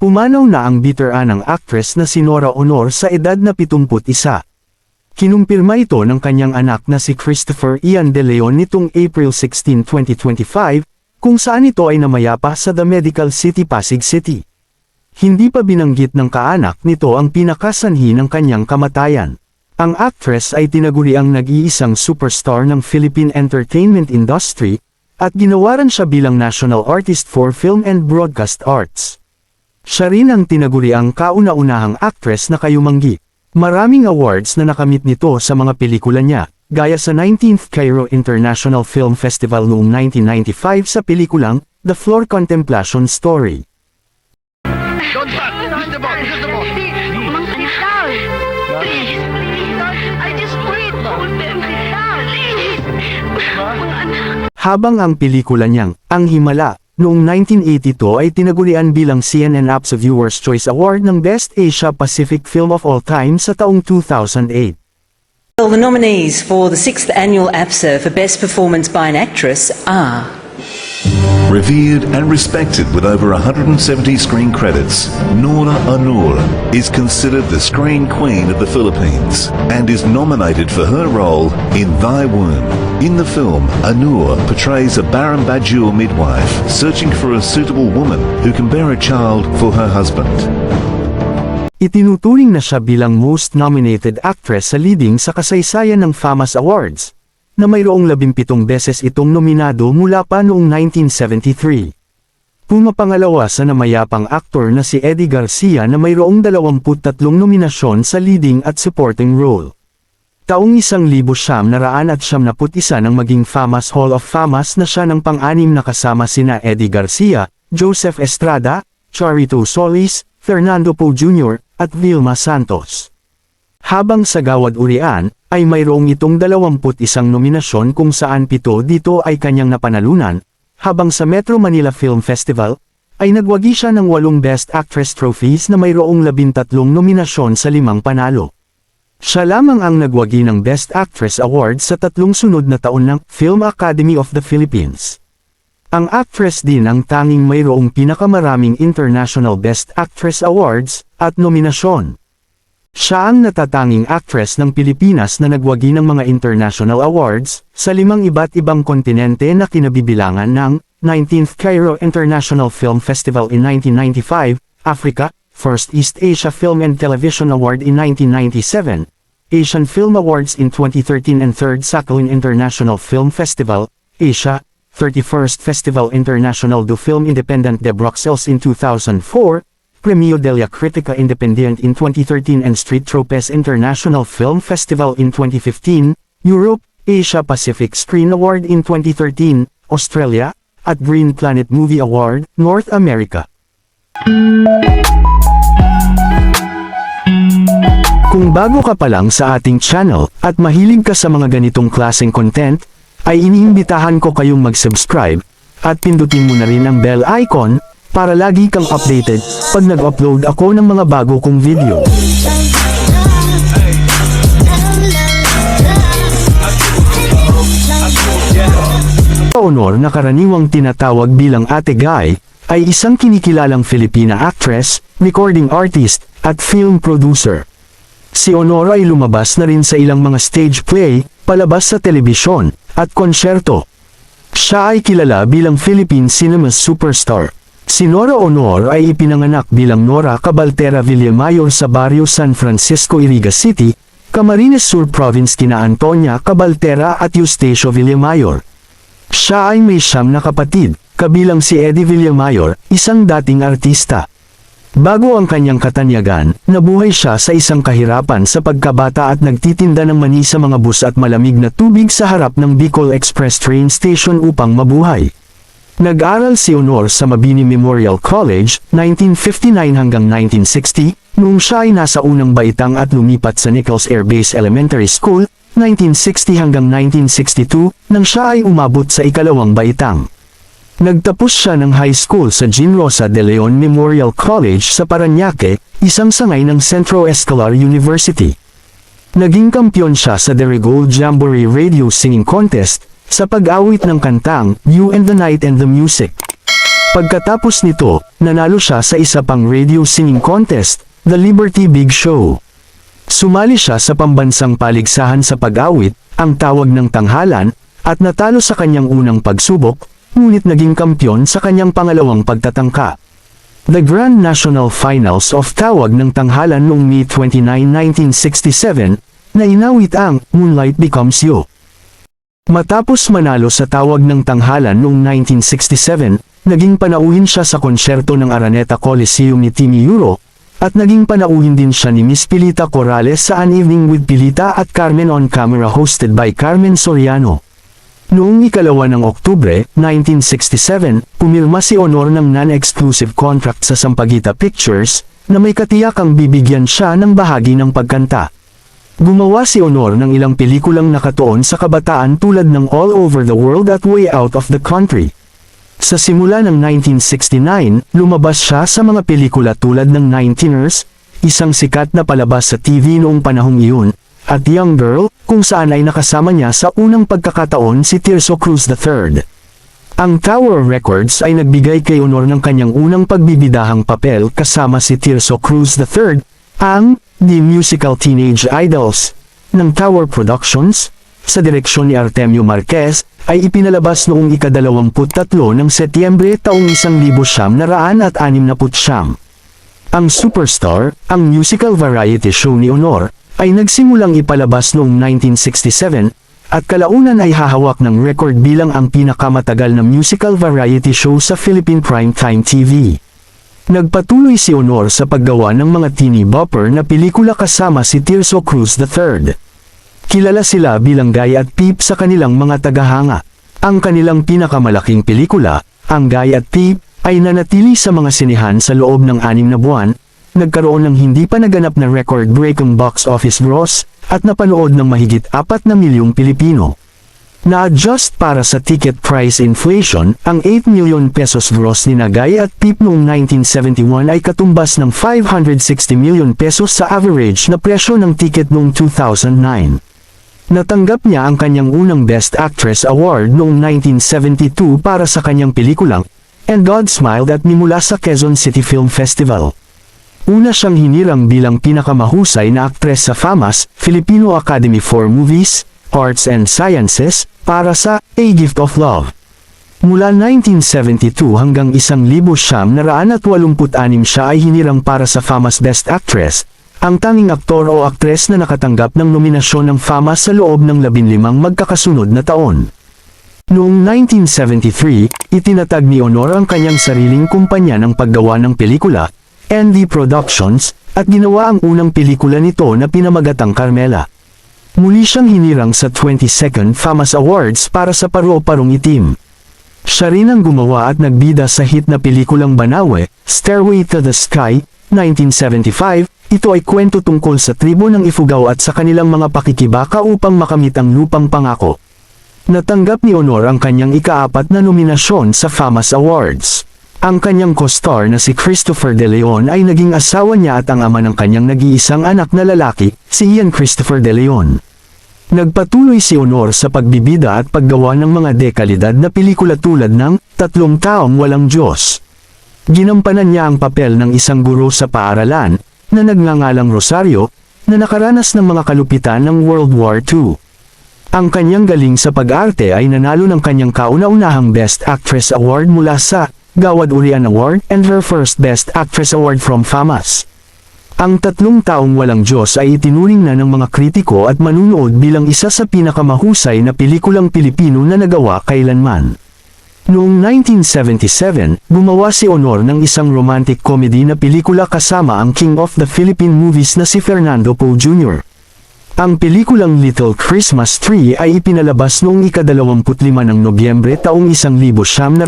Pumanaw na ang biteranang actress na si Nora Honor sa edad na 71. Kinumpirma ito ng kanyang anak na si Christopher Ian De Leon nitong April 16, 2025, kung saan ito ay namayapa sa The Medical City, Pasig City. Hindi pa binanggit ng kaanak nito ang pinakasanhi ng kanyang kamatayan. Ang actress ay tinaguriang nag-iisang superstar ng Philippine entertainment industry, at ginawaran siya bilang National Artist for Film and Broadcast Arts. Siya rin ang tinaguriang kauna-unahang actress na kayumanggi. Maraming awards na nakamit nito sa mga pelikula niya, gaya sa 19th Cairo International Film Festival noong 1995 sa pelikulang The Floor Contemplation Story. Don't touch! Just the ball! Just the ball! Mang, sit down. Please. I just prayed. Hold them. Sit down. Please. Mga anak. Habang ang pelikula niyang Ang Himala, noong 1982 ay tinagurian bilang CNN APSA Viewers' Choice Award ng Best Asia Pacific Film of All Time sa taong 2008. Well, the nominees for the 6th Annual APSA for Best Performance by an Actress are... Revered and respected with over 170 screen credits, Nora Honor is considered the screen queen of the Philippines and is nominated for her role in Thy Womb. In the film, Honor portrays a barren Bajau midwife searching for a suitable woman who can bear a child for her husband. Itinuturing na siya bilang Most Nominated Actress sa leading sa kasaysayan ng FAMAS Awards, na mayroong 17 beses itong nominado mula pa noong 1973. Pumapangalawa sa namayapang aktor na si Eddie Garcia na mayroong 23 nominasyon sa leading at supporting role. Taong 1971 nang maging FAMAS Hall of FAMAS na siya ng pang-anim na kasama sina Eddie Garcia, Joseph Estrada, Charito Solis, Fernando Poe Jr., at Vilma Santos. Habang sa Gawad Urian, ay mayroong itong 21 nominasyon kung saan 7 dito ay kanyang napanalunan, habang sa Metro Manila Film Festival, ay nagwagi siya ng 8 Best Actress trophies na mayroong 13 nominasyon sa 5 panalo. Siya lamang ang nagwagi ng Best Actress Award sa 3 sunod na taon ng Film Academy of the Philippines. Ang actress din ang tanging mayroong pinakamaraming International Best Actress Awards at nominasyon. Siya ang natatanging actress ng Pilipinas na nagwagi ng mga international awards sa 5 iba't ibang kontinente na kinabibilangan ng 19th Cairo International Film Festival in 1995, Africa, First East Asia Film and Television Award in 1997, Asian Film Awards in 2013 and 3rd Sakhalin International Film Festival, Asia, 31st Festival International du Film Independent de Bruxelles in 2004, Premio Delia Critica Independent in 2013 and Street Tropez International Film Festival in 2015, Europe, Asia Pacific Screen Award in 2013, Australia, at Green Planet Movie Award, North America. Kung bago ka pa lang sa ating channel at mahilig ka sa mga ganitong klaseng content, ay iniimbitahan ko kayong mag-subscribe at pindutin mo na rin ang bell icon para lagi kang updated pag nag-upload ako ng mga bago kong video. Honor na karaniwang tinatawag bilang Ate Guy, ay isang kinikilalang Filipina actress, recording artist, at film producer. Si Honor ay lumabas na rin sa ilang mga stage play, palabas sa telebisyon, at konsyerto. Siya ay kilala bilang Philippine cinema superstar. Si Nora Honor ay ipinanganak bilang Nora Cabaltera Villamayor sa baryo San Francisco, Iriga City, Camarines Sur Province kina Antonia Cabaltera at Eustacio Villamayor. Siya ay may 9 na kapatid, kabilang si Eddie Villamayor, isang dating artista. Bago ang kanyang katanyagan, nabuhay siya sa isang kahirapan sa pagkabata at nagtitinda ng mani sa mga bus at malamig na tubig sa harap ng Bicol Express train station upang mabuhay. Nag-aral si Honor sa Mabini Memorial College, 1959 hanggang 1960, noong siya ay nasa unang baitang at lumipat sa Nichols Air Base Elementary School, 1960 hanggang 1962, nang siya ay umabot sa ikalawang baitang. Nagtapos siya ng high school sa Jean Rosa de Leon Memorial College sa Parañaque, isang sangay ng Centro Escolar University. Naging kampiyon siya sa The Regold Jamboree Radio Singing Contest, sa pag-awit ng kantang You and the Night and the Music. Pagkatapos nito, nanalo siya sa isa pang radio singing contest, The Liberty Big Show. Sumali siya sa pambansang paligsahan sa pag-awit, ang tawag ng tanghalan, at natalo sa kanyang unang pagsubok, ngunit naging kampyon sa kanyang pangalawang pagtatangka. The Grand National Finals of Tawag ng Tanghalan noong May 29, 1967, na inawit ang Moonlight Becomes You. Matapos manalo sa tawag ng tanghalan noong 1967, naging panauhin siya sa konsyerto ng Araneta Coliseum ni Timmy Euro, at naging panauhin din siya ni Miss Pilita Corrales sa An Evening with Pilita at Carmen on Camera hosted by Carmen Soriano. Noong 2 ng Oktubre, 1967, pumirma si Honor ng non-exclusive contract sa Sampaguita Pictures, na may katiyakang bibigyan siya ng bahagi ng pagkanta. Gumawa si Honor ng ilang pelikulang nakatuon sa kabataan tulad ng All Over the World at Way Out of the Country. Sa simula ng 1969, lumabas siya sa mga pelikula tulad ng 19ers, isang sikat na palabas sa TV noong panahong iyon, at Young Girl, kung saan ay nakasama niya sa unang pagkakataon si Tirso Cruz III. Ang Tower Records ay nagbigay kay Honor ng kanyang unang pagbibidahang papel kasama si Tirso Cruz III, ang The Musical Teenage Idols ng Tower Productions, sa direksyon ni Artemio Marquez, ay ipinalabas noong ika-23 ng Setyembre taong 1969. Ang Superstar, ang musical variety show ni Honor, ay nagsimulang ipalabas noong 1967, at kalaunan ay hahawak ng record bilang ang pinakamatagal na musical variety show sa Philippine Primetime TV. Nagpatuloy si Honor sa paggawa ng mga teeny bopper na pelikula kasama si Tirso Cruz III. Kilala sila bilang Guy at Peep sa kanilang mga tagahanga. Ang kanilang pinakamalaking pelikula, ang Guy at Peep, ay nanatili sa mga sinehan sa loob ng 6 na buwan, nagkaroon ng hindi pa naganap na record-breaking box office gross, at napanood ng mahigit 4 na milyong Pilipino. Na-adjust para sa ticket price inflation, ang 8 million pesos gross ni Guy at Peep noong 1971 ay katumbas ng 560 million pesos sa average na presyo ng ticket noong 2009. Natanggap niya ang kanyang unang Best Actress Award noong 1972 para sa kanyang pelikulang And God Smiled at Me mula sa Quezon City Film Festival. Una siyang hinirang bilang pinakamahusay na aktres sa FAMAS, Filipino Academy for Movies, Arts and Sciences, para sa A Gift of Love. Mula 1972 hanggang 1986 siya ay hinirang para sa FAMAS Best Actress, ang tanging aktor o aktres na nakatanggap ng nominasyon ng FAMAS sa loob ng 15 magkakasunod na taon. Noong 1973, itinatag ni Honor ang kanyang sariling kumpanya ng paggawa ng pelikula, ND Productions, at ginawa ang unang pelikula nito na pinamagatang Carmela. Muli siyang hinirang sa 22nd FAMAS Awards para sa Paro-Parong Itim. Siya rin ang gumawa at nagbida sa hit na pelikulang Banawe, Stairway to the Sky, 1975, ito ay kwento tungkol sa tribo ng Ifugao at sa kanilang mga pakikibaka upang makamit ang lupang pangako. Natanggap ni Honor ang kanyang ika-4 na nominasyon sa FAMAS Awards. Ang kanyang co-star na si Christopher De Leon ay naging asawa niya at ang ama ng kanyang nag-iisang anak na lalaki, si Ian Christopher De Leon. Nagpatuloy si Honor sa pagbibida at paggawa ng mga dekalidad na pelikula tulad ng 3 Taong Walang Diyos. Ginampanan niya ang papel ng isang guro sa paaralan, na nagngangalang Rosario, na nakaranas ng mga kalupitan ng World War II. Ang kanyang galing sa pag-arte ay nanalo ng kanyang kauna-unahang Best Actress Award mula sa Gawad Urian Award and her first Best Actress Award from FAMAS. Ang 3 Taong Walang Diyos ay itinuring na ng mga kritiko at manunood bilang isa sa pinakamahusay na pelikulang Pilipino na nagawa kailanman. Noong 1977, gumawa si Honor ng isang romantic comedy na pelikula kasama ang King of the Philippine Movies na si Fernando Poe Jr. Ang pelikulang Little Christmas Tree ay ipinalabas noong ika-25 ng Nobyembre taong 1977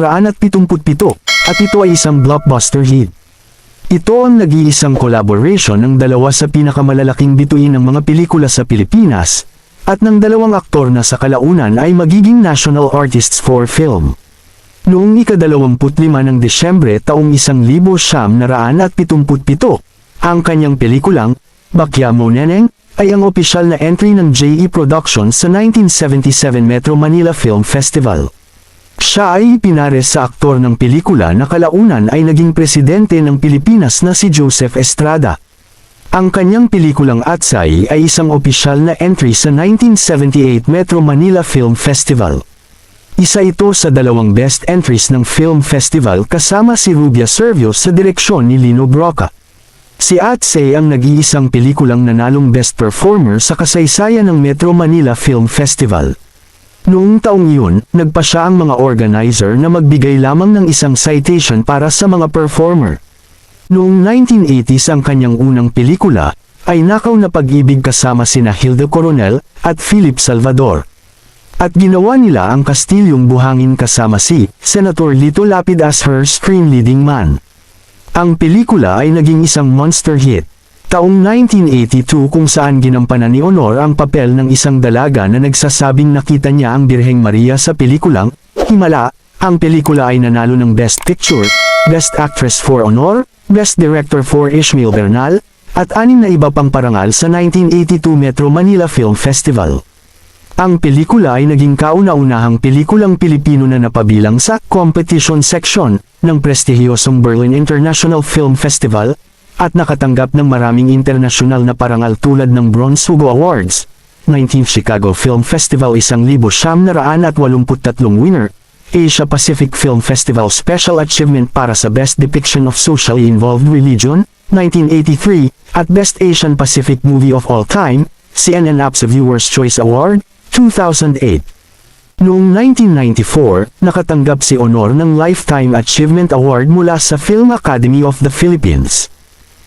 at ito ay isang blockbuster hit. Ito ang nag-iisang collaboration ng dalawa sa pinakamalalaking bituin ng mga pelikula sa Pilipinas, at ng dalawang aktor na sa kalaunan ay magiging national artists for film. Noong ika-25 ng Desyembre taong 1977, ang kanyang pelikulang, Bakya Mo Neneng, ay ang opisyal na entry ng JE Productions sa 1977 Metro Manila Film Festival. Siya ay ipinares sa aktor ng pelikula na kalaunan ay naging presidente ng Pilipinas na si Joseph Estrada. Ang kanyang pelikulang Atsay ay isang opisyal na entry sa 1978 Metro Manila Film Festival. Isa ito sa 2 best entries ng film festival kasama si Rubia Servio sa direksyon ni Lino Broca. Si Atsay ang nag-iisang pelikulang nanalong Best Performer sa kasaysayan ng Metro Manila Film Festival. Noong taong iyon, nagpa siya ang mga organizer na magbigay lamang ng isang citation para sa mga performer. Noong 1980s ang kanyang unang pelikula, ay Nakaw na Pag-ibig kasama sina Hilda Coronel at Philip Salvador. At ginawa nila ang Kastilyong Buhangin kasama si Senator Lito Lapid as her screen leading man. Ang pelikula ay naging isang monster hit. Taong 1982 kung saan ginampanan ni Honor ang papel ng isang dalaga na nagsasabing nakita niya ang Birheng Maria sa pelikulang Himala. Ang pelikula ay nanalo ng Best Picture, Best Actress for Honor, Best Director for Ishmael Bernal, at 6 na iba pang parangal sa 1982 Metro Manila Film Festival. Ang pelikula ay naging kauna-unahang pelikulang Pilipino na napabilang sa competition section ng prestihiyosong Berlin International Film Festival at nakatanggap ng maraming internasyonal na parangal tulad ng Bronze Hugo Awards, 19th Chicago Film Festival 1,983 winner, Asia Pacific Film Festival Special Achievement para sa Best Depiction of Socially Involved Religion, 1983, at Best Asian Pacific Movie of All Time, CNN APSA Viewers' Choice Award, 2008. Noong 1994, nakatanggap si Honor ng Lifetime Achievement Award mula sa Film Academy of the Philippines.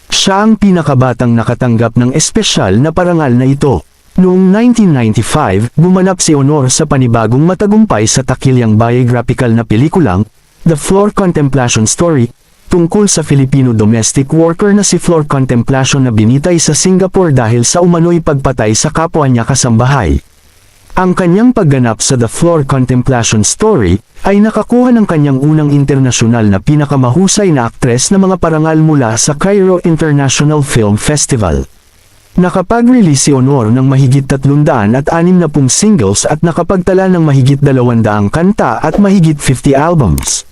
Siya ang pinakabatang nakatanggap ng espesyal na parangal na ito. Noong 1995, gumanap si Honor sa panibagong matagumpay sa takilyang biographical na pelikulang, The Floor Contemplation Story, tungkol sa Filipino domestic worker na si Floor Contemplation na binitay sa Singapore dahil sa umano'y pagpatay sa kapwa niya kasambahay. Ang kanyang pagganap sa The Floor Contemplation Story ay nakakuha ng kanyang unang internasyonal na pinakamahusay na aktres na mga parangal mula sa Cairo International Film Festival. Nakapag-release si Honor ng mahigit 360 singles at nakapagtala ng mahigit 200 kanta at mahigit 50 albums.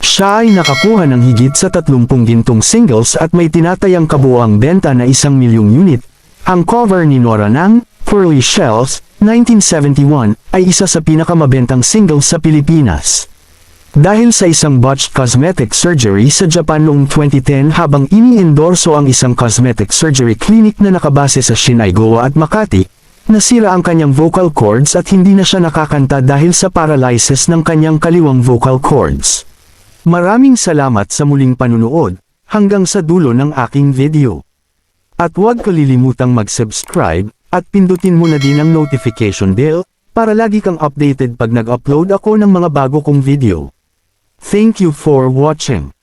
Siya ay nakakuha ng higit sa 30 gintong singles at may tinatayang kabuoang benta na 1 milyong unit. Ang cover ni Nora ng Pearly Shells, 1971, ay isa sa pinakamabentang singles sa Pilipinas. Dahil sa isang botched cosmetic surgery sa Japan noong 2010 habang ini-endorso ang isang cosmetic surgery clinic na nakabase sa Shinaigawa at Makati, nasira ang kanyang vocal cords at hindi na siya nakakanta dahil sa paralysis ng kanyang kaliwang vocal cords. Maraming salamat sa muling panunood, hanggang sa dulo ng aking video. At huwag kalilimutang mag-subscribe, at pindutin mo na din ang notification bell, para lagi kang updated pag nag-upload ako ng mga bago kong video. Thank you for watching.